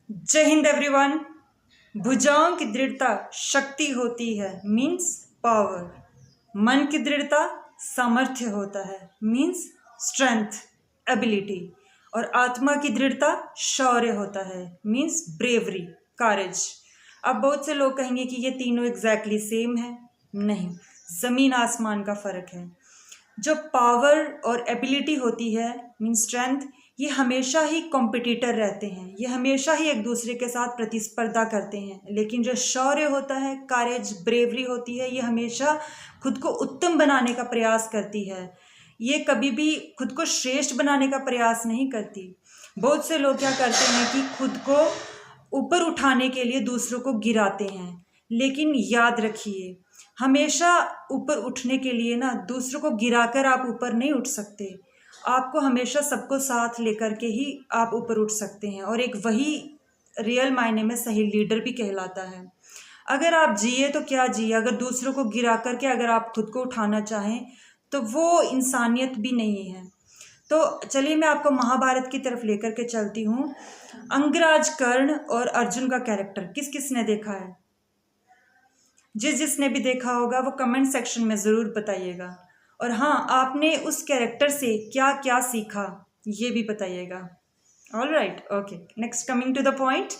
जय हिंद एवरीवन। भुजाओं की दृढ़ता शक्ति होती है, मीन्स पावर। मन की दृढ़ता सामर्थ्य होता है, मीन्स स्ट्रेंथ, एबिलिटी। और आत्मा की दृढ़ता शौर्य होता है, मीन्स ब्रेवरी, करेज। अब बहुत से लोग कहेंगे कि ये तीनों एग्जैक्टली सेम है। नहीं, जमीन आसमान का फर्क है। जो पावर और एबिलिटी होती है, मीन्स स्ट्रेंथ, ये हमेशा ही कॉम्पिटिटर रहते हैं, ये हमेशा ही एक दूसरे के साथ प्रतिस्पर्धा करते हैं। लेकिन जो शौर्य होता है, करेज, ब्रेवरी होती है, ये हमेशा खुद को उत्तम बनाने का प्रयास करती है। ये कभी भी खुद को श्रेष्ठ बनाने का प्रयास नहीं करती। बहुत से लोग क्या करते हैं कि खुद को ऊपर उठाने के लिए दूसरों को गिराते हैं। लेकिन याद रखिए, हमेशा ऊपर उठने के लिए ना दूसरों को गिराकर आप ऊपर नहीं उठ सकते। आपको हमेशा सबको साथ लेकर के ही आप ऊपर उठ सकते हैं, और एक वही रियल मायने में सही लीडर भी कहलाता है। अगर आप जिए तो क्या जिए, अगर दूसरों को गिरा करके अगर आप खुद को उठाना चाहें तो वो इंसानियत भी नहीं है। तो चलिए मैं आपको महाभारत की तरफ लेकर के चलती हूँ। अंगराज, कर्ण और अर्जुन का कैरेक्टर किस किस ने देखा है? जिसने भी देखा होगा वो कमेंट सेक्शन में ज़रूर बताइएगा। और हाँ, आपने उस कैरेक्टर से क्या क्या सीखा ये भी बताइएगा। All right, okay, next coming to the point.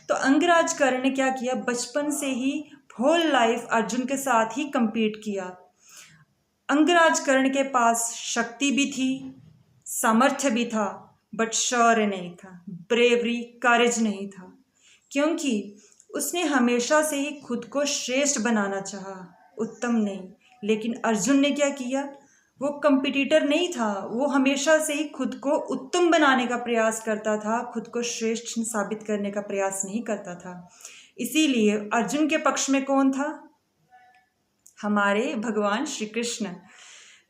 तो अंगराज कर्ण ने क्या किया, बचपन से ही होल लाइफ अर्जुन के साथ ही compete किया। अंगराज कर्ण के पास शक्ति भी थी, सामर्थ्य भी था, बट शौर्य नहीं था, ब्रेवरी, करेज नहीं था। क्योंकि उसने हमेशा से ही खुद को श्रेष्ठ बनाना चाहा, उत्तम नहीं। लेकिन अर्जुन ने क्या किया, वो कंपटीटर नहीं था, वो हमेशा से ही खुद को उत्तम बनाने का प्रयास करता था, खुद को श्रेष्ठ साबित करने का प्रयास नहीं करता था। इसीलिए अर्जुन के पक्ष में कौन था? हमारे भगवान श्री कृष्ण।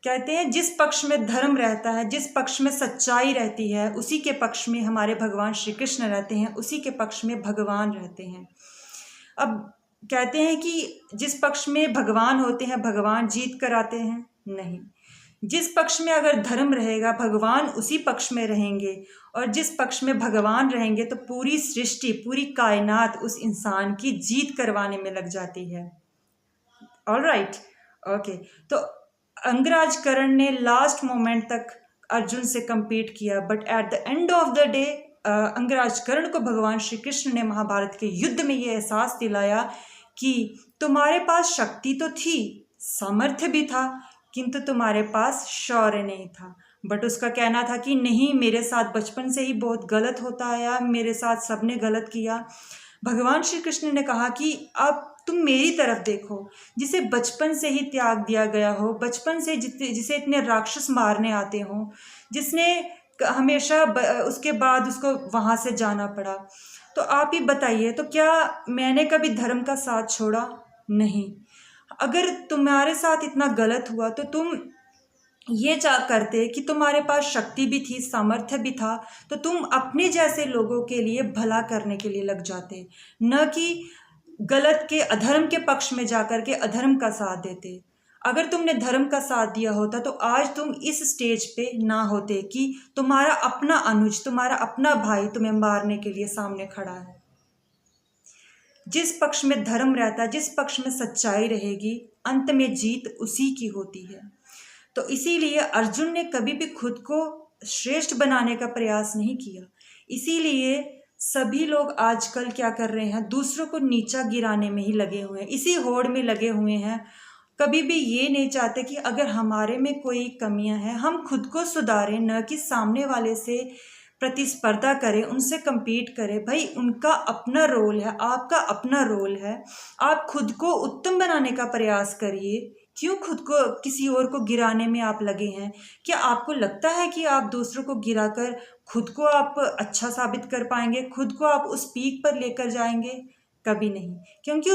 कहते हैं जिस पक्ष में धर्म रहता है, जिस पक्ष में सच्चाई रहती है, उसी के पक्ष में हमारे भगवान श्री कृष्ण रहते हैं, उसी के पक्ष में भगवान रहते हैं। अब कहते हैं कि जिस पक्ष में भगवान होते हैं, भगवान जीत कर आते हैं? नहीं। जिस पक्ष में अगर धर्म रहेगा, भगवान उसी पक्ष में रहेंगे। और जिस पक्ष में भगवान रहेंगे तो पूरी सृष्टि, पूरी कायनात उस इंसान की जीत करवाने में लग जाती है। All right, okay. तो अंगराज कर्ण ने लास्ट मोमेंट तक अर्जुन से compete किया, but at the end of the day Angraj Karna को भगवान श्री कृष्ण ने महाभारत के युद्ध में ये एहसास दिलाया कि तुम्हारे पास शक्ति तो थी, सामर्थ्य भी था, किंतु तुम्हारे पास शौर्य नहीं था। बट उसका कहना था कि नहीं, मेरे साथ बचपन से ही बहुत गलत होता आया, मेरे साथ सबने गलत किया। भगवान श्री कृष्ण ने कहा कि अब तुम मेरी तरफ देखो, जिसे बचपन से ही त्याग दिया गया हो, बचपन से जिसे इतने राक्षस मारने आते हों, जिसने हमेशा उसके बाद उसको वहाँ से जाना पड़ा। तो आप ही बताइए, तो क्या मैंने कभी धर्म का साथ छोड़ा? नहीं। अगर तुम्हारे साथ इतना गलत हुआ तो तुम ये करते कि तुम्हारे पास शक्ति भी थी, सामर्थ्य भी था, तो तुम अपने जैसे लोगों के लिए भला करने के लिए लग जाते, न कि गलत के, अधर्म के पक्ष में जाकर के अधर्म का साथ देते। अगर तुमने धर्म का साथ दिया होता तो आज तुम इस स्टेज पे ना होते कि तुम्हारा अपना अनुज, तुम्हारा अपना भाई तुम्हें मारने के लिए सामने खड़ा है। जिस पक्ष में धर्म रहता है, जिस पक्ष में सच्चाई रहेगी, अंत में जीत उसी की होती है। तो इसीलिए अर्जुन ने कभी भी खुद को श्रेष्ठ बनाने का प्रयास नहीं किया। इसीलिए सभी लोग आजकल क्या कर रहे हैं, दूसरों को नीचा गिराने में ही लगे हुए हैं, इसी होड़ में लगे हुए हैं। कभी भी ये नहीं चाहते कि अगर हमारे में कोई कमियां हैं हम खुद को सुधारें, न कि सामने वाले से प्रतिस्पर्धा करें, उनसे compete करें। भाई, उनका अपना रोल है, आपका अपना रोल है। आप खुद को उत्तम बनाने का प्रयास करिए। क्यों खुद को किसी और को गिराने में आप लगे हैं? क्या आपको लगता है कि आप दूसरों को गिराकर खुद को आप अच्छा साबित कर पाएंगे, खुद को आप उस पीक पर लेकर जाएंगे? कभी नहीं, क्योंकि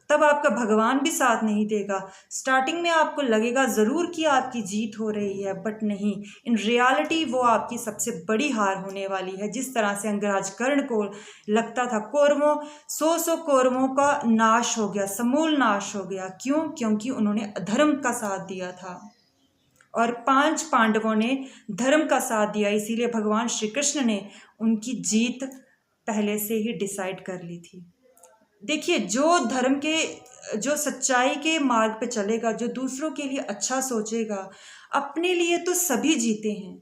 तब आपका भगवान भी साथ नहीं देगा। स्टार्टिंग में आपको लगेगा ज़रूर कि आपकी जीत हो रही है, बट नहीं, इन रियलिटी वो आपकी सबसे बड़ी हार होने वाली है। जिस तरह से अंगराज कर्ण को लगता था कौरवों, 100 कौरवों का नाश हो गया, समूल नाश हो गया। क्यों? क्योंकि उन्होंने अधर्म का साथ दिया था, और 5 पांडवों ने धर्म का साथ दिया। इसीलिए भगवान श्री कृष्ण ने उनकी जीत पहले से ही डिसाइड कर ली थी। देखिए, जो धर्म के, जो सच्चाई के मार्ग पे चलेगा, जो दूसरों के लिए अच्छा सोचेगा, अपने लिए तो सभी जीते हैं,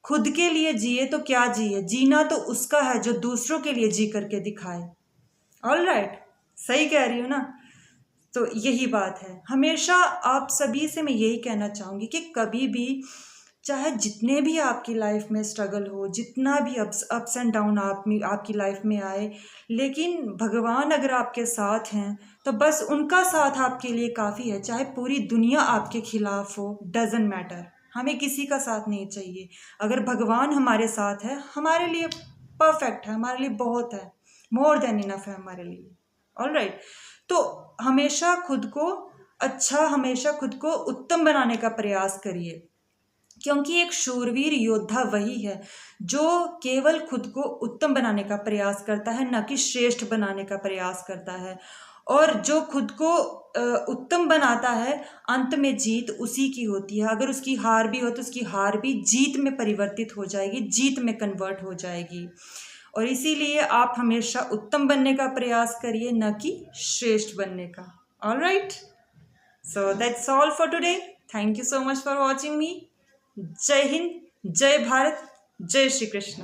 खुद के लिए जिए तो क्या जिए, जीना तो उसका है जो दूसरों के लिए जी करके दिखाए। ऑल राइट, सही कह रही हूँ ना? तो यही बात है। हमेशा आप सभी से मैं यही कहना चाहूँगी कि कभी भी, चाहे जितने भी आपकी लाइफ में स्ट्रगल हो, जितना भी अप्स एंड डाउन आपकी लाइफ में आए, लेकिन भगवान अगर आपके साथ हैं तो बस उनका साथ आपके लिए काफ़ी है। चाहे पूरी दुनिया आपके खिलाफ हो, डजेंट मैटर, हमें किसी का साथ नहीं चाहिए। अगर भगवान हमारे साथ है, हमारे लिए परफेक्ट है, हमारे लिए बहुत है, मोर देन इनफ है हमारे लिए। ऑल राइट, तो हमेशा खुद को अच्छा, हमेशा खुद को उत्तम बनाने का प्रयास करिए, क्योंकि एक शूरवीर योद्धा वही है जो केवल खुद को उत्तम बनाने का प्रयास करता है, न कि श्रेष्ठ बनाने का प्रयास करता है। और जो खुद को उत्तम बनाता है, अंत में जीत उसी की होती है। अगर उसकी हार भी हो तो उसकी हार भी जीत में परिवर्तित हो जाएगी, जीत में कन्वर्ट हो जाएगी। और इसीलिए आप हमेशा उत्तम बनने का प्रयास करिए, न कि श्रेष्ठ बनने का। All right, so that's all for today. Thank you so much for watching मी। जय हिंद, जय भारत, जय श्री कृष्ण।